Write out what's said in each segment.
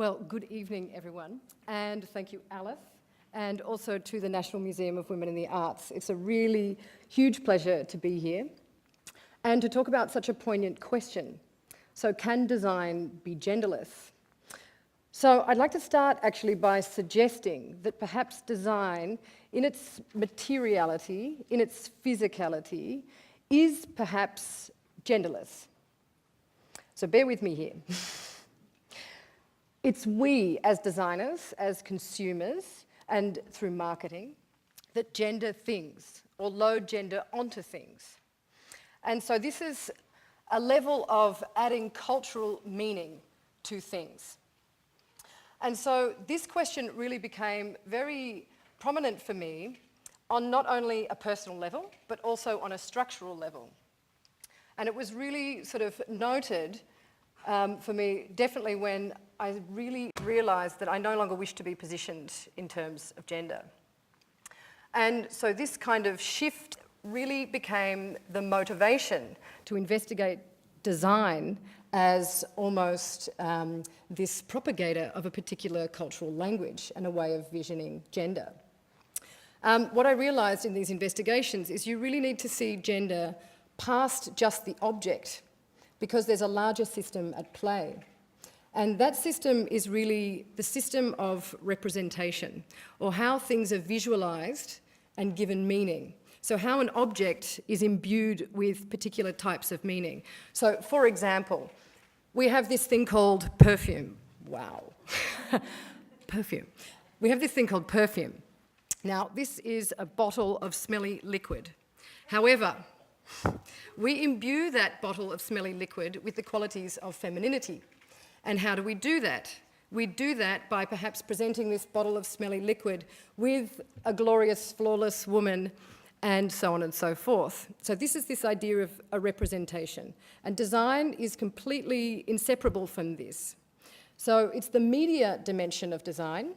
Well, good evening, everyone, and thank you, Alice, and also to the National Museum of Women in the Arts. It's a really huge pleasure to be here and to talk about such a poignant question. So, can design be genderless? So I'd like to start actually by suggesting that perhaps design, in its materiality, in its physicality, is perhaps genderless. So bear with me here. It's we as designers, as consumers, and through marketing, that gender things or load gender onto things. And so this is a level of adding cultural meaning to things. And so this question really became very prominent for me on not only a personal level, but also on a structural level. And it was really sort of noted for me, definitely when I really realised that I no longer wished to be positioned in terms of gender. And so this kind of shift really became the motivation to investigate design as almost this propagator of a particular cultural language and a way of visioning gender. What I realised in these investigations is you really need to see gender past just the object, because there's a larger system at play. And that system is really the system of representation, or how things are visualised and given meaning. So how an object is imbued with particular types of meaning. So for example, we have this thing called perfume. Wow. Perfume. We have this thing called perfume. Now, this is a bottle of smelly liquid. However, we imbue that bottle of smelly liquid with the qualities of femininity. And how do we do that? We do that by perhaps presenting this bottle of smelly liquid with a glorious, flawless woman, and so on and so forth. So this is this idea of a representation. And design is completely inseparable from this. So it's the media dimension of design,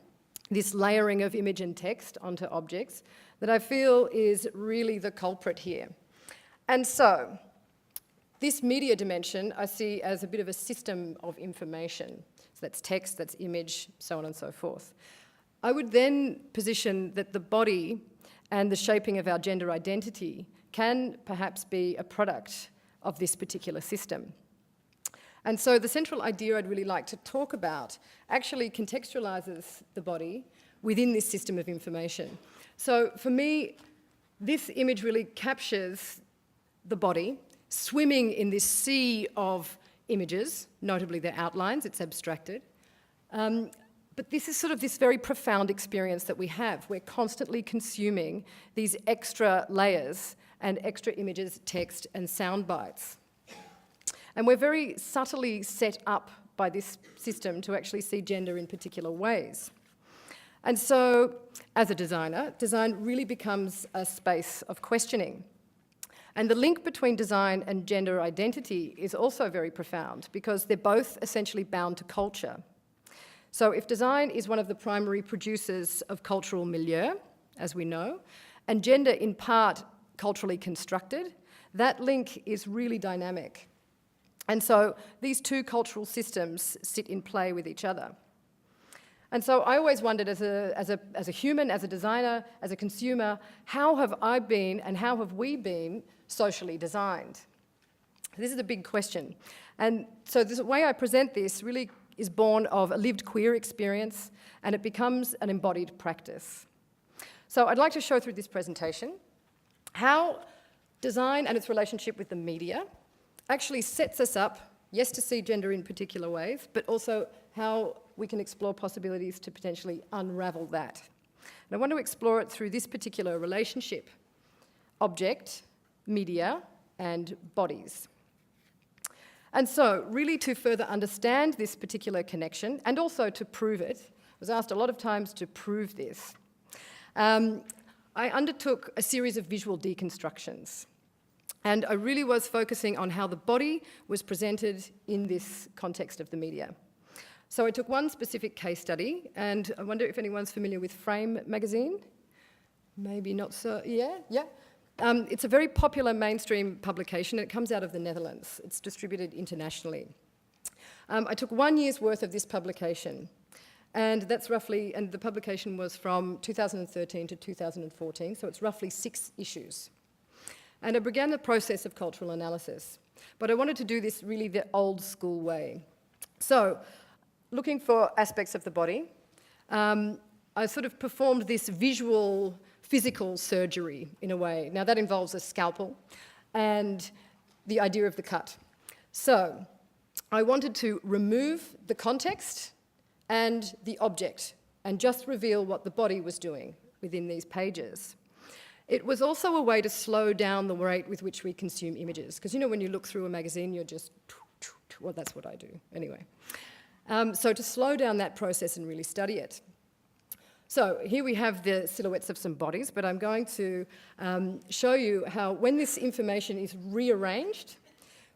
this layering of image and text onto objects, that I feel is really the culprit here. And so this media dimension I see as a bit of a system of information. So that's text, that's image, so on and so forth. I would then position that the body and the shaping of our gender identity can perhaps be a product of this particular system. And so the central idea I'd really like to talk about actually contextualises the body within this system of information. So for me, this image really captures the body swimming in this sea of images, notably their outlines, it's abstracted. But this is sort of this very profound experience that we have. We're constantly consuming these extra layers and extra images, text, and sound bites. And we're very subtly set up by this system to actually see gender in particular ways. And so, as a designer, design really becomes a space of questioning. And the link between design and gender identity is also very profound because they're both essentially bound to culture. So if design is one of the primary producers of cultural milieu, as we know, and gender in part culturally constructed, that link is really dynamic. And so these two cultural systems sit in play with each other. And so I always wondered as a human, as a designer, as a consumer, how have I been and how have we been socially designed? This is a big question. And so the way I present this really is born of a lived queer experience, and it becomes an embodied practice. So I'd like to show through this presentation how design and its relationship with the media actually sets us up, yes, to see gender in particular ways, but also how we can explore possibilities to potentially unravel that. And I want to explore it through this particular relationship: object, media, and bodies. And so, really to further understand this particular connection, and also to prove it, I was asked a lot of times to prove this, I undertook a series of visual deconstructions. And I really was focusing on how the body was presented in this context of the media. So I took one specific case study, and I wonder if anyone's familiar with Frame magazine? Maybe not so, yeah. It's a very popular mainstream publication, and it comes out of the Netherlands. It's distributed internationally. I took 1 year's worth of this publication, and that's roughly, and the publication was from 2013 to 2014, so it's roughly 6 issues. And I began the process of cultural analysis, but I wanted to do this really the old school way. So, looking for aspects of the body, I sort of performed this visual, physical surgery in a way. Now that involves a scalpel and the idea of the cut. So, I wanted to remove the context and the object and just reveal what the body was doing within these pages. It was also a way to slow down the rate with which we consume images, because you know when you look through a magazine you're just, well that's what I do anyway. So to slow down that process and really study it. So here we have the silhouettes of some bodies, but I'm going to show you how when this information is rearranged,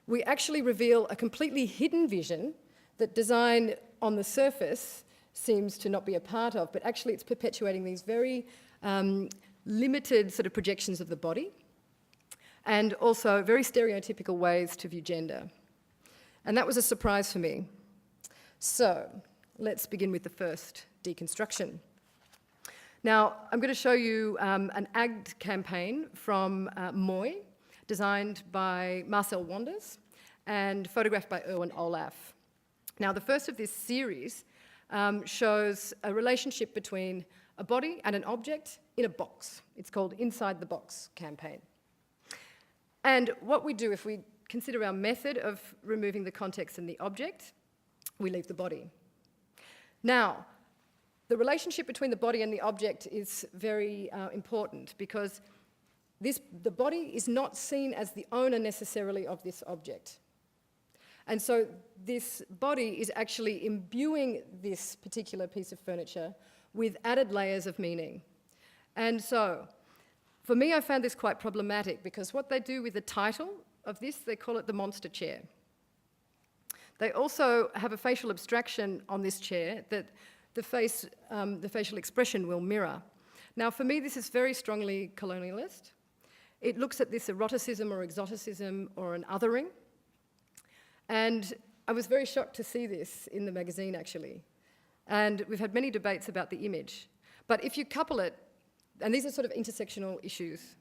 we actually reveal a completely hidden vision that design on the surface seems to not be a part of, but actually it's perpetuating these very limited sort of projections of the body and also very stereotypical ways to view gender. And that was a surprise for me. So let's begin with the first deconstruction. Now, I'm going to show you an ad campaign from Moi, designed by Marcel Wanders and photographed by Erwin Olaf. Now, the first of this series shows a relationship between a body and an object in a box. It's called Inside the Box campaign. And what we do if we consider our method of removing the context and the object, we leave the body. Now, the relationship between the body and the object is very important because the body is not seen as the owner necessarily of this object. And so this body is actually imbuing this particular piece of furniture with added layers of meaning. And so, for me, I found this quite problematic because what they do with the title of this, they call it the monster chair. They also have a facial abstraction on this chair that the facial expression will mirror. Now, for me, this is very strongly colonialist. It looks at this eroticism or exoticism or an othering. And I was very shocked to see this in the magazine, actually. And we've had many debates about the image. But if you couple it, and these are sort of intersectional issues,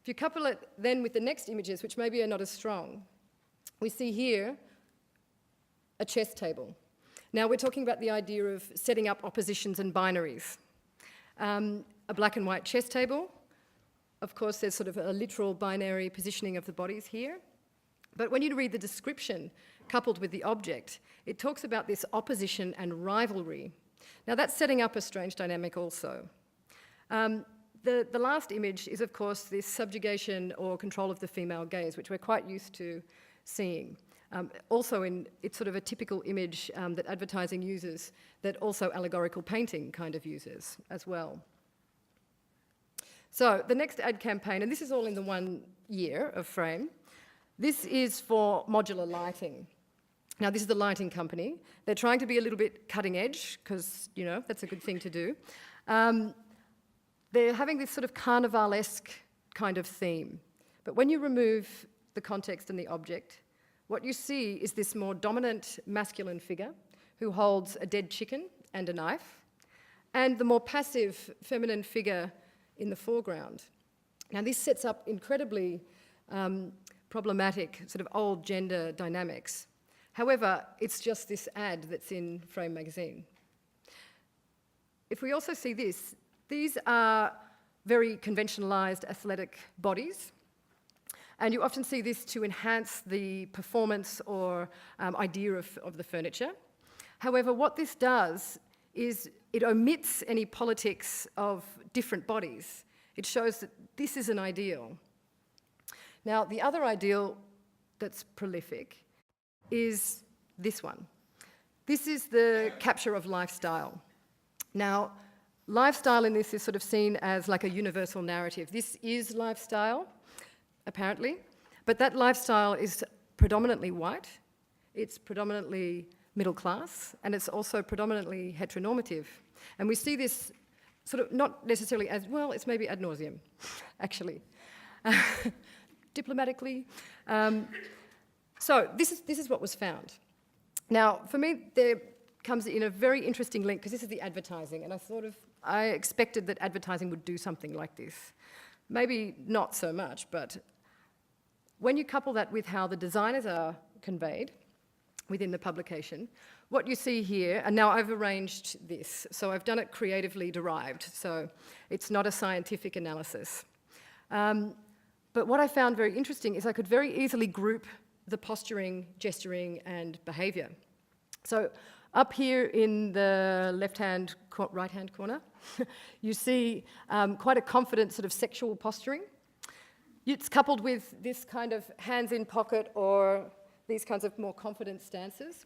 if you couple it then with the next images, which maybe are not as strong, we see here a chess table. Now we're talking about the idea of setting up oppositions and binaries. A black and white chess table. Of course, there's sort of a literal binary positioning of the bodies here. But when you read the description coupled with the object, it talks about this opposition and rivalry. Now that's setting up a strange dynamic also. The last image is, of course, this subjugation or control of the female gaze, which we're quite used to seeing. Also, it's sort of a typical image that advertising uses, that also allegorical painting kind of uses as well. So the next ad campaign, and this is all in the 1 year of Frame, this is for modular lighting. Now, this is the lighting company. They're trying to be a little bit cutting edge, because, you know, that's a good thing to do. They're having this sort of carnivalesque kind of theme. But when you remove the context and the object, what you see is this more dominant masculine figure who holds a dead chicken and a knife, and the more passive feminine figure in the foreground. Now, this sets up incredibly problematic sort of old gender dynamics. However, it's just this ad that's in Frame magazine. If we also see this, these are very conventionalised athletic bodies, and you often see this to enhance the performance or idea of the furniture. However, what this does is it omits any politics of different bodies. It shows that this is an ideal. Now, the other ideal that's prolific is this one. This is the capture of lifestyle. Now, lifestyle in this is sort of seen as like a universal narrative. This is lifestyle, apparently, but that lifestyle is predominantly white, it's predominantly middle class, and it's also predominantly heteronormative. And we see this sort of not necessarily as, well, it's maybe ad nauseum, actually. Diplomatically. So this is what was found. Now, for me, there comes in a very interesting link, because this is the advertising, and I expected that advertising would do something like this. Maybe not so much, but when you couple that with how the designers are conveyed within the publication, what you see here, and now I've arranged this, so I've done it creatively derived, so it's not a scientific analysis. But what I found very interesting is I could very easily group the posturing, gesturing, and behaviour. So up here in the right-hand corner, you see quite a confident sort of sexual posturing. It's coupled with this kind of hands in pocket or these kinds of more confident stances.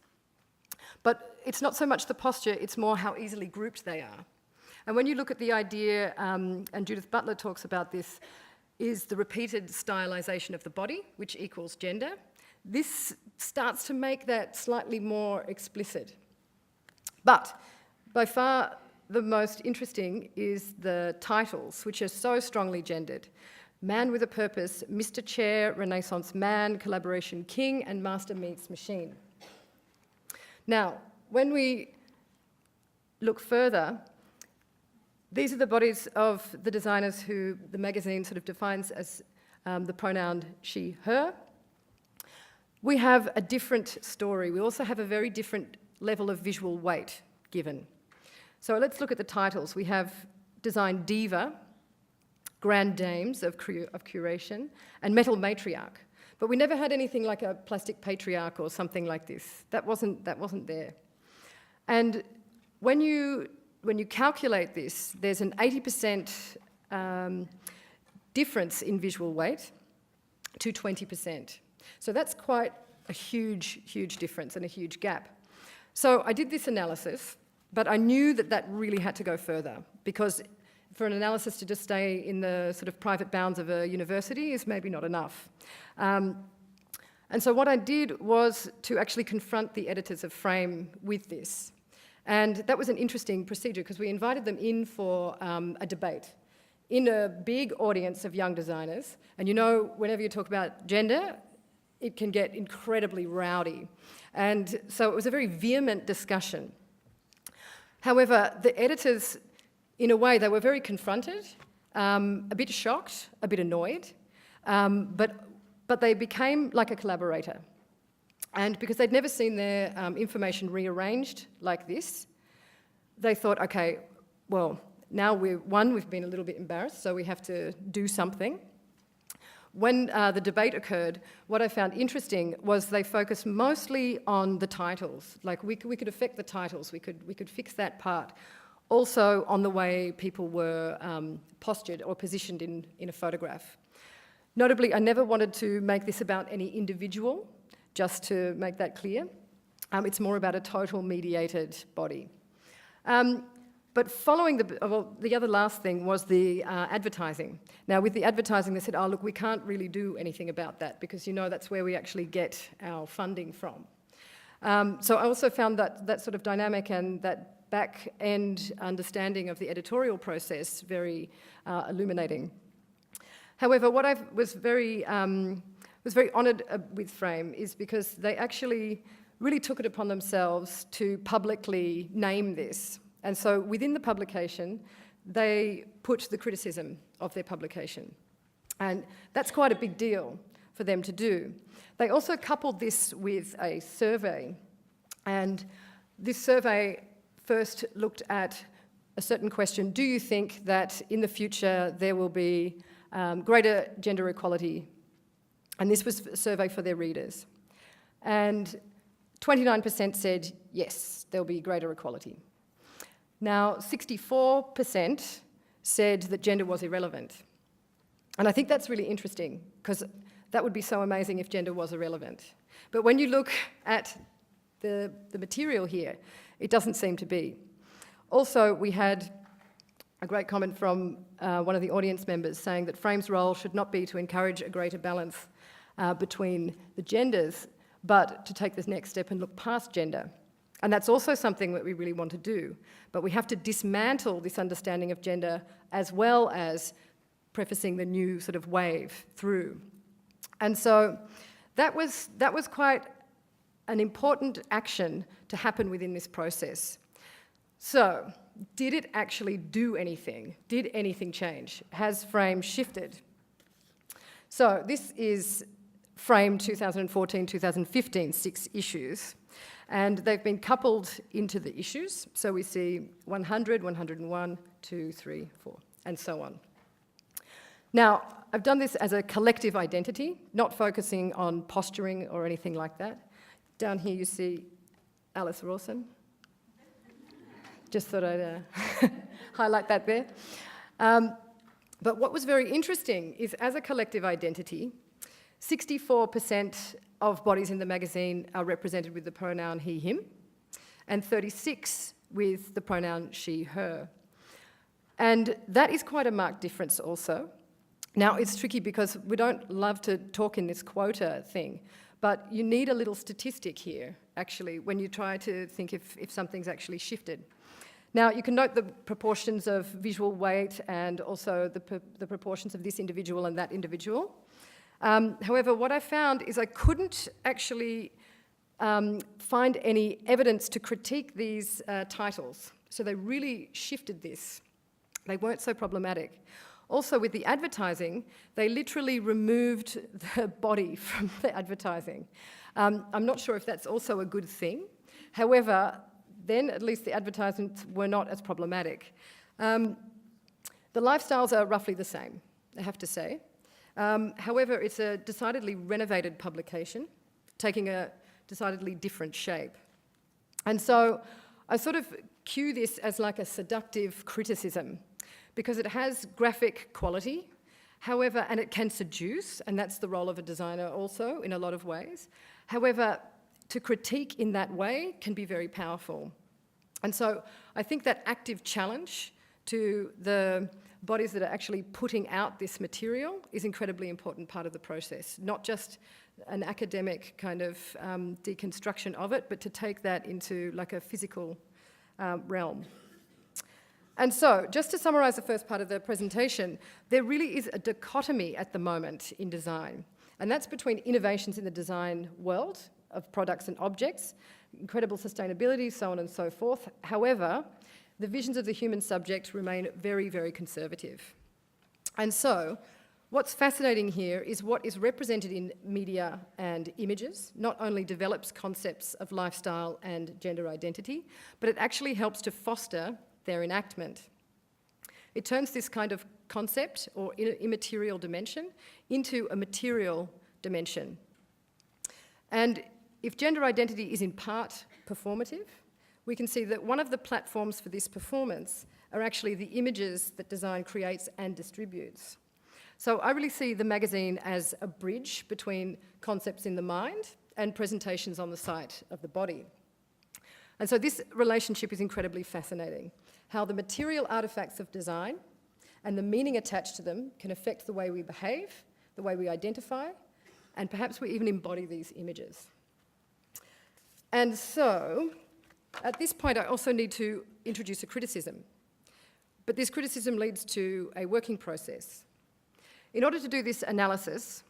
But it's not so much the posture, it's more how easily grouped they are. And when you look at the idea, and Judith Butler talks about this, is the repeated stylisation of the body, which equals gender. This starts to make that slightly more explicit. But by far the most interesting is the titles, which are so strongly gendered. Man with a Purpose, Mr. Chair, Renaissance Man, Collaboration King, and Master Meets Machine. Now, when we look further, these are the bodies of the designers who the magazine sort of defines as the pronoun she, her. We have a different story. We also have a very different level of visual weight given. So let's look at the titles. We have Design Diva, Grand Dames of Curation, and Metal Matriarch. But we never had anything like a Plastic Patriarch or something like this. That wasn't there. And when you calculate this, there's an 80% difference in visual weight to 20%. So that's quite a huge, huge difference and a huge gap. So I did this analysis, but I knew that that really had to go further, because for an analysis to just stay in the sort of private bounds of a university is maybe not enough. And so what I did was to actually confront the editors of Frame with this. And that was an interesting procedure, because we invited them in for a debate in a big audience of young designers. And you know, whenever you talk about gender, it can get incredibly rowdy. And so it was a very vehement discussion. However, the editors, in a way, they were very confronted, a bit shocked, a bit annoyed, but they became like a collaborator. And because they'd never seen their information rearranged like this, they thought, okay, well, now we've been a little bit embarrassed, so we have to do something. When the debate occurred, what I found interesting was they focused mostly on the titles. Like we could affect the titles, we could fix that part. Also on the way people were postured or positioned in a photograph. Notably, I never wanted to make this about any individual, just to make that clear. It's more about a total mediated body. But following the other last thing was the advertising. Now, with the advertising, they said, oh, look, we can't really do anything about that, because, you know, that's where we actually get our funding from. So I also found that sort of dynamic and that back-end understanding of the editorial process very illuminating. However, what I was very honoured with Frame is because they actually really took it upon themselves to publicly name this. And so within the publication, they put the criticism of their publication. And that's quite a big deal for them to do. They also coupled this with a survey. And this survey first looked at a certain question: do you think that in the future there will be greater gender equality? And this was a survey for their readers. And 29% said, yes, there'll be greater equality. Now, 64% said that gender was irrelevant. And I think that's really interesting, because that would be so amazing if gender was irrelevant. But when you look at the material here, it doesn't seem to be. Also, we had a great comment from one of the audience members saying that Frame's role should not be to encourage a greater balance between the genders, but to take this next step and look past gender. And that's also something that we really want to do. But we have to dismantle this understanding of gender, as well as prefacing the new sort of wave through. And so that was quite an important action to happen within this process. So, did it actually do anything? Did anything change? Has frame shifted? So this is frame 2014-2015, 6 issues. And they've been coupled into the issues. So we see 100, 101, 2, 3, 4, and so on. Now, I've done this as a collective identity, not focusing on posturing or anything like that. Down here you see Alice Rawson. Just thought I'd highlight that there. But what was very interesting is, as a collective identity, 64% of bodies in the magazine are represented with the pronoun he, him, and 36% with the pronoun she, her. And that is quite a marked difference also. Now, it's tricky because we don't love to talk in this quota thing, but you need a little statistic here, actually, when you try to think if something's actually shifted. Now, you can note the proportions of visual weight and also the proportions of this individual and that individual. However, what I found is I couldn't actually find any evidence to critique these titles. So they really shifted this. They weren't so problematic. Also, with the advertising, they literally removed the body from the advertising. I'm not sure if that's also a good thing. However, then at least the advertisements were not as problematic. The lifestyles are roughly the same, I have to say. However, it's a decidedly renovated publication, taking a decidedly different shape. And so I sort of cue this as like a seductive criticism, because it has graphic quality, however, and it can seduce, and that's the role of a designer also in a lot of ways. However, to critique in that way can be very powerful. And so I think that active challenge to the bodies that are actually putting out this material is an incredibly important part of the process, not just an academic kind of deconstruction of it, but to take that into like a physical realm. And so, just to summarise the first part of the presentation, there really is a dichotomy at the moment in design, and that's between innovations in the design world of products and objects, incredible sustainability, so on and so forth. However, the visions of the human subject remain very, very conservative. And so, what's fascinating here is what is represented in media and images not only develops concepts of lifestyle and gender identity, but it actually helps to foster their enactment. It turns this kind of concept or immaterial dimension into a material dimension. And if gender identity is in part performative, we can see that one of the platforms for this performance are actually the images that design creates and distributes. So I really see the magazine as a bridge between concepts in the mind and presentations on the site of the body. And so this relationship is incredibly fascinating, how the material artifacts of design and the meaning attached to them can affect the way we behave, the way we identify, and perhaps we even embody these images. And so, at this point, I also need to introduce a criticism. But this criticism leads to a working process. In order to do this analysis,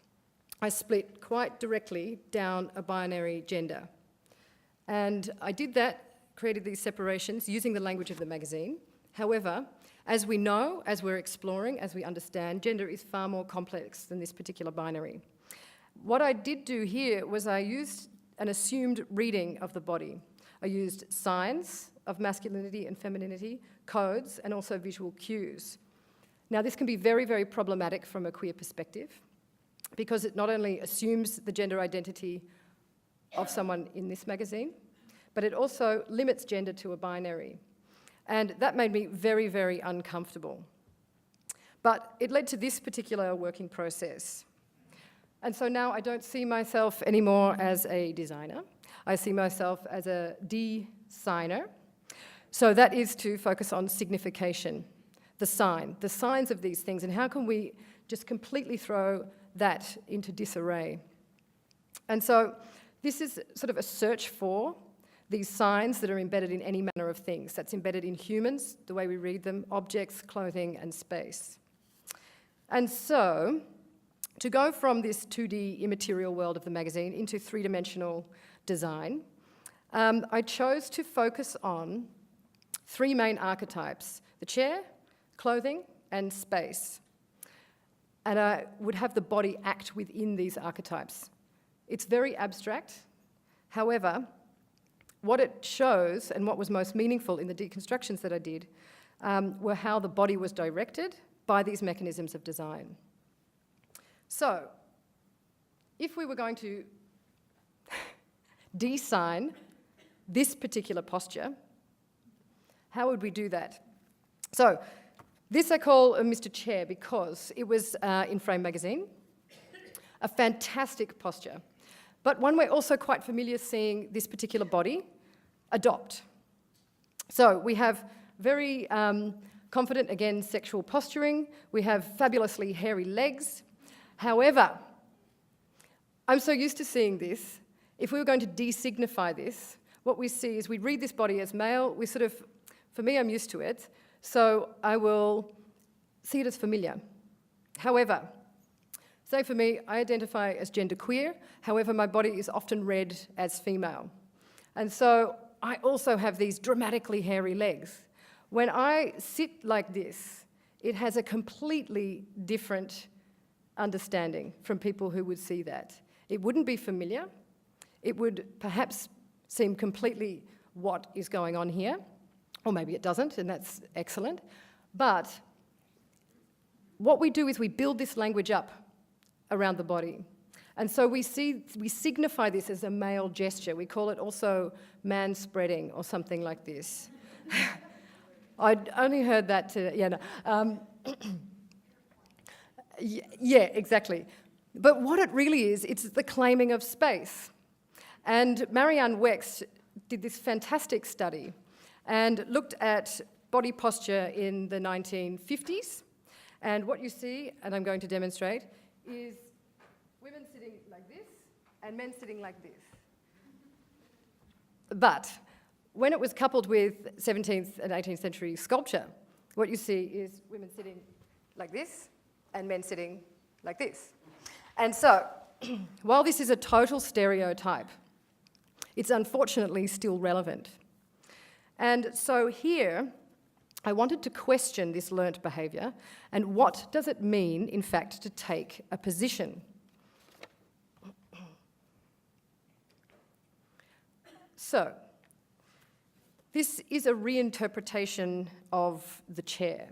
I split quite directly down a binary gender. And I did that, created these separations using the language of the magazine. However, as we know, as we're exploring, as we understand, gender is far more complex than this particular binary. What I did do here was I used an assumed reading of the body. I used signs of masculinity and femininity, codes, and also visual cues. Now, this can be very, very problematic from a queer perspective because it not only assumes the gender identity of someone in this magazine, but it also limits gender to a binary. And that made me very, very uncomfortable. But it led to this particular working process. And so now I don't see myself anymore as a designer. I see myself as a de-signer. So that is to focus on signification, the signs of these things, and how can we just completely throw that into disarray. And so this is sort of a search for these signs that are embedded in any manner of things. That's embedded in humans, the way we read them, objects, clothing, and space. And so, to go from this 2D immaterial world of the magazine into three-dimensional design, I chose to focus on three main archetypes: the chair, clothing, and space. And I would have the body act within these archetypes. It's very abstract. However, what it shows and what was most meaningful in the deconstructions that I did were how the body was directed by these mechanisms of design. So, if we were going to design this particular posture, how would we do that? So, this I call a Mr. Chair because it was in Frame magazine. A fantastic posture, but one we're also quite familiar seeing this particular body adopt. So we have very confident, again, sexual posturing. We have fabulously hairy legs. However, I'm so used to seeing this, if we were going to de-signify this, what we see is we read this body as male, we sort of, for me, I'm used to it, so I will see it as familiar. However, say for me, I identify as genderqueer, however, my body is often read as female. And so I also have these dramatically hairy legs. When I sit like this, it has a completely different understanding from people who would see that. It wouldn't be familiar. It would perhaps seem completely what is going on here, or maybe it doesn't, and that's excellent. But what we do is we build this language up around the body. And so we signify this as a male gesture. We call it also man-spreading or something like this. I'd only heard that yeah, exactly. But what it really is, it's the claiming of space. And Marianne Wex did this fantastic study and looked at body posture in the 1950s. And what you see, and I'm going to demonstrate, is women sitting like this and men sitting like this. But when it was coupled with 17th and 18th century sculpture, what you see is women sitting like this and men sitting like this. And so, while this is a total stereotype, it's unfortunately still relevant. And so here, I wanted to question this learnt behaviour and what does it mean, in fact, to take a position. So, this is a reinterpretation of the chair,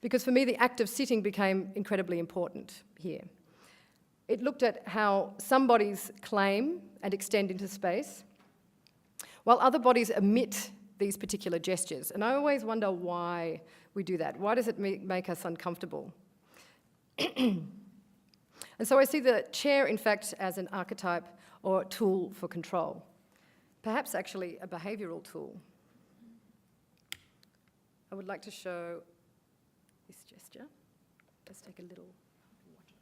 because for me the act of sitting became incredibly important here. It looked at how some bodies claim and extend into space, while other bodies omit these particular gestures. And I always wonder why we do that. Why does it make us uncomfortable? And so I see the chair, in fact, as an archetype or tool for control. Perhaps actually a behavioural tool. I would like to show this gesture. Let's take a little water.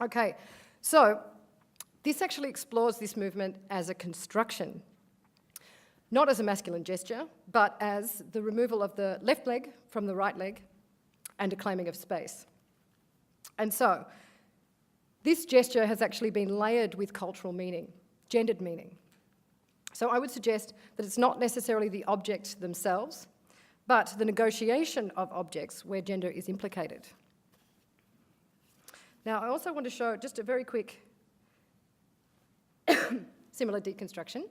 Okay, so this actually explores this movement as a construction, not as a masculine gesture, but as the removal of the left leg from the right leg and a claiming of space. And so this gesture has actually been layered with cultural meaning, gendered meaning. So I would suggest that it's not necessarily the objects themselves, but the negotiation of objects where gender is implicated. Now, I also want to show just a very quick similar deconstruction.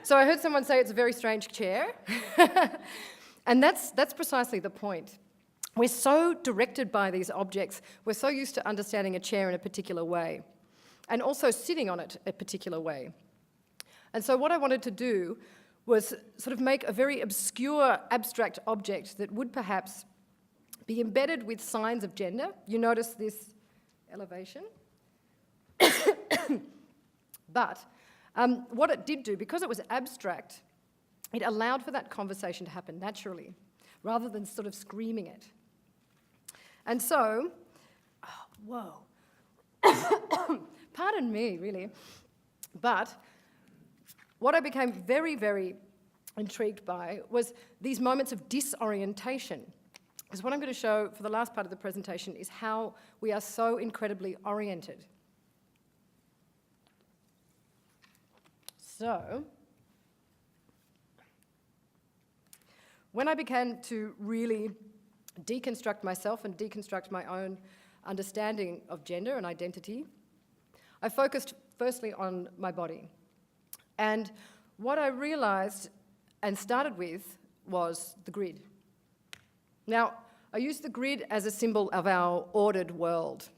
So I heard someone say it's a very strange chair. And that's precisely the point. We're so directed by these objects, we're so used to understanding a chair in a particular way, and also sitting on it a particular way. And so what I wanted to do was sort of make a very obscure, abstract object that would perhaps be embedded with signs of gender. You notice this elevation. But what it did do, because it was abstract, it allowed for that conversation to happen naturally, rather than sort of screaming it. And so, pardon me, really, but what I became very, very intrigued by was these moments of disorientation. Because what I'm going to show for the last part of the presentation is how we are so incredibly oriented. So, when I began to really deconstruct myself and deconstruct my own understanding of gender and identity, I focused firstly on my body. And what I realized and started with was the grid. Now, I use the grid as a symbol of our ordered world.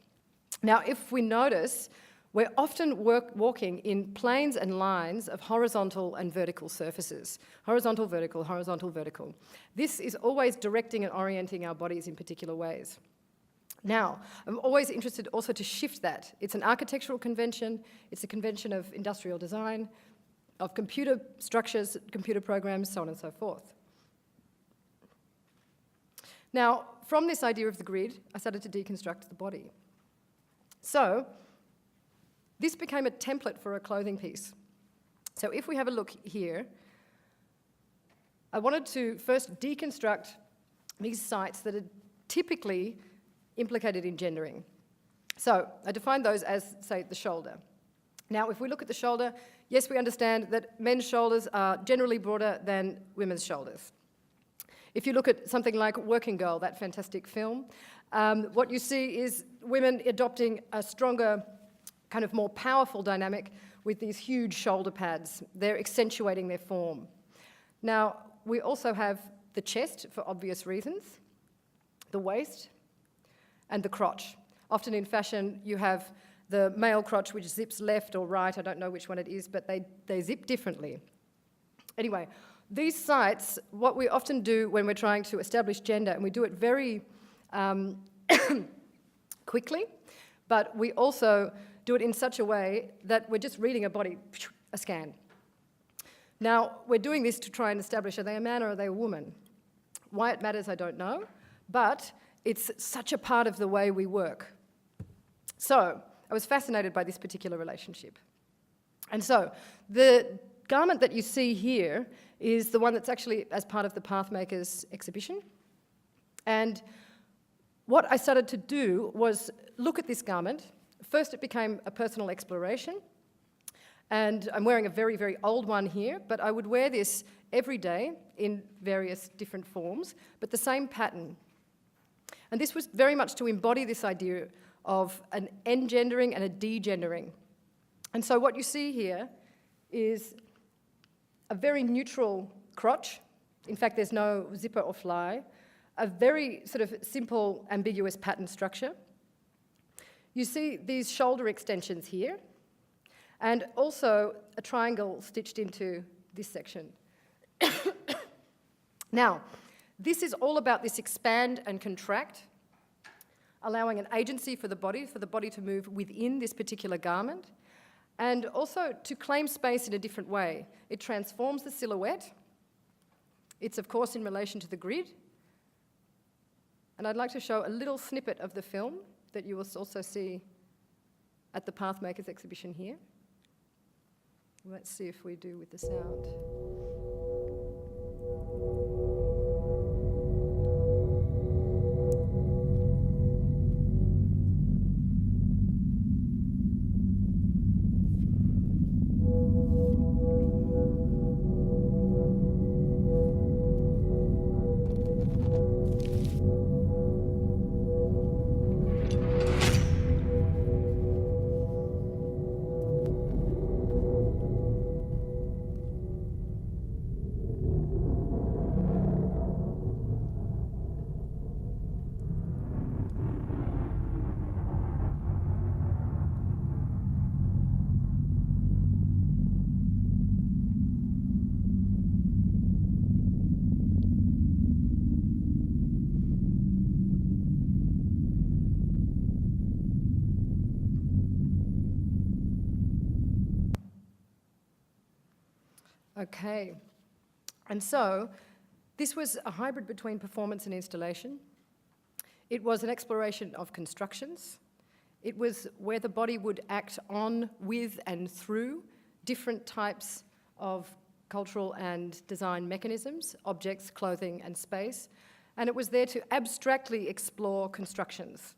Now, if we notice, we're often walking in planes and lines of horizontal and vertical surfaces. Horizontal, vertical, horizontal, vertical. This is always directing and orienting our bodies in particular ways. Now, I'm always interested also to shift that. It's an architectural convention, it's a convention of industrial design, of computer structures, computer programs, so on and so forth. Now, from this idea of the grid, I started to deconstruct the body. So, this became a template for a clothing piece. So if we have a look here, I wanted to first deconstruct these sites that are typically implicated in gendering. So I defined those as, say, the shoulder. Now, if we look at the shoulder, yes, we understand that men's shoulders are generally broader than women's shoulders. If you look at something like Working Girl, that fantastic film, what you see is women adopting a stronger, kind of more powerful dynamic with these huge shoulder pads. They're accentuating their form. Now, we also have the chest, for obvious reasons, the waist, and the crotch. Often in fashion, you have the male crotch, which zips left or right. I don't know which one it is, but they zip differently. Anyway, these sites, what we often do when we're trying to establish gender, and we do it very quickly, but we also do it in such a way that we're just reading a body, a scan. Now, we're doing this to try and establish, are they a man or are they a woman? Why it matters, I don't know, but it's such a part of the way we work. So, I was fascinated by this particular relationship. And so, the garment that you see here is the one that's actually as part of the Pathmakers exhibition. And what I started to do was look at this garment. First, it became a personal exploration, and I'm wearing a very, very old one here, but I would wear this every day in various different forms, but the same pattern. And this was very much to embody this idea of an engendering and a degendering. And so what you see here is a very neutral crotch. In fact, there's no zipper or fly. A very sort of simple, ambiguous pattern structure. You see these shoulder extensions here, and also a triangle stitched into this section. Now, this is all about this expand and contract, allowing an agency for the body to move within this particular garment, and also to claim space in a different way. It transforms the silhouette. It's, of course, in relation to the grid. And I'd like to show a little snippet of the film that you will also see at the Pathmakers exhibition here. Let's see if we do with the sound. Okay. And so this was a hybrid between performance and installation. It was an exploration of constructions. It was where the body would act on, with, and through different types of cultural and design mechanisms, objects, clothing, and space. And it was there to abstractly explore constructions.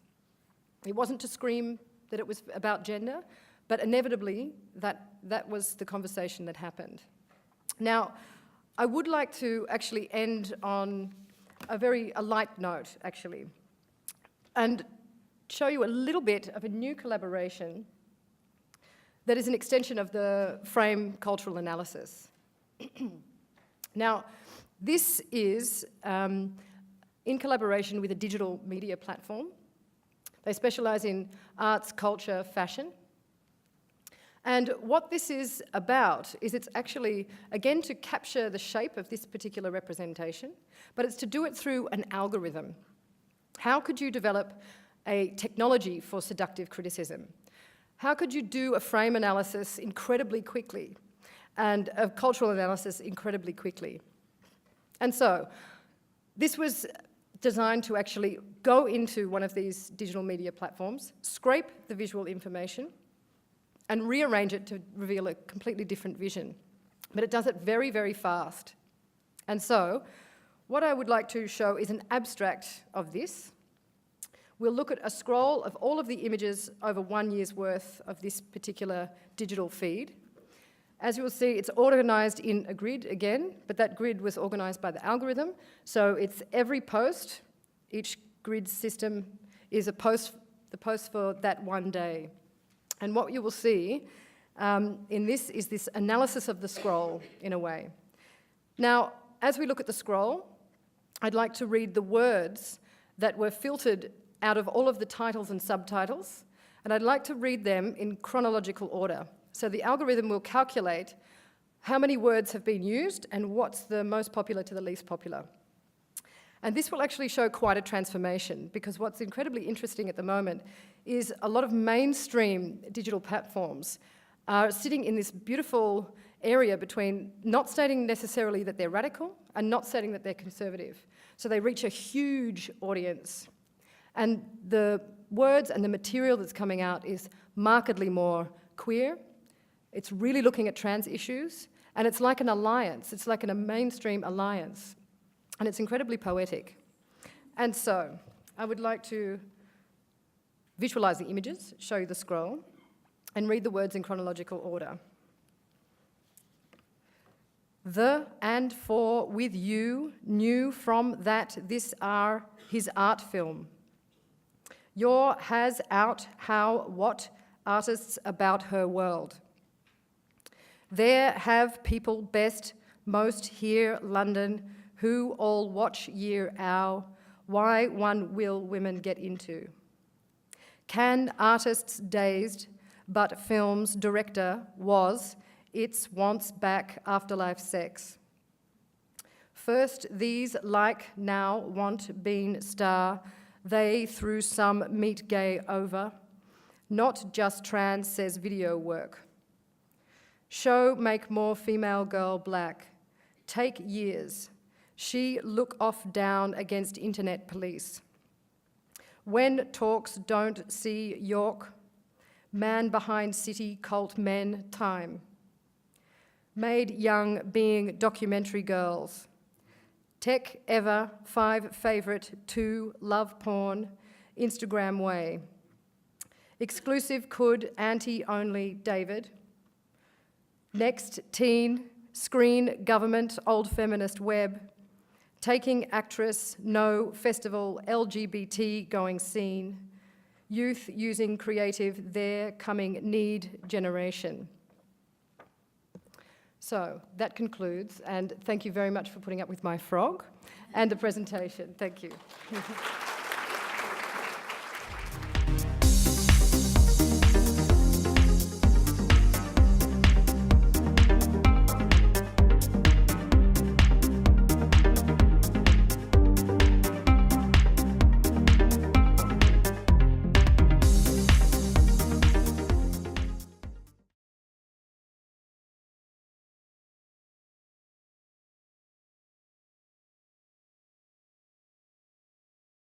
It wasn't to scream that it was about gender, but inevitably that was the conversation that happened. Now, I would like to actually end on a light note, actually, and show you a little bit of a new collaboration that is an extension of the frame cultural analysis. Now, this is in collaboration with a digital media platform. They specialise in arts, culture, fashion. And what this is about is it's actually, again, to capture the shape of this particular representation, but it's to do it through an algorithm. How could you develop a technology for seductive criticism? How could you do a frame analysis incredibly quickly and a cultural analysis incredibly quickly? And so this was designed to actually go into one of these digital media platforms, scrape the visual information, and rearrange it to reveal a completely different vision. But it does it very, very fast. And so what I would like to show is an abstract of this. We'll look at a scroll of all of the images over 1 year's worth of this particular digital feed. As you will see, it's organised in a grid again, but that grid was organised by the algorithm. So it's every post, each grid system is the post for that one day. And what you will see in this is this analysis of the scroll, in a way. Now, as we look at the scroll, I'd like to read the words that were filtered out of all of the titles and subtitles, and I'd like to read them in chronological order. So the algorithm will calculate how many words have been used and what's the most popular to the least popular. And this will actually show quite a transformation, because what's incredibly interesting at the moment is a lot of mainstream digital platforms are sitting in this beautiful area between not stating necessarily that they're radical and not stating that they're conservative. So they reach a huge audience. And the words and the material that's coming out is markedly more queer. It's really looking at trans issues, and it's like an alliance. It's like a mainstream alliance, and it's incredibly poetic. And so I would like to visualise the images, show you the scroll, and read the words in chronological order. The and for with you knew from that this are his art film. Your has out how what artists about her world. There have people best most here London who all watch year our why one will women get into. Can artists dazed but film's director was its wants back afterlife sex. First these like now want been star they through some meet gay over not just trans says video work. Show make more female girl black. Take years. She look off down against internet police. When talks don't see York. Man behind city cult men time. Made young being documentary girls. Tech ever 5 favorite 2 love porn Instagram way. Exclusive could anti only David. Next teen, screen government, old feminist web, taking actress, no festival, LGBT going scene, youth using creative, their coming need generation. So that concludes, and thank you very much for putting up with my frog and the presentation. Thank you.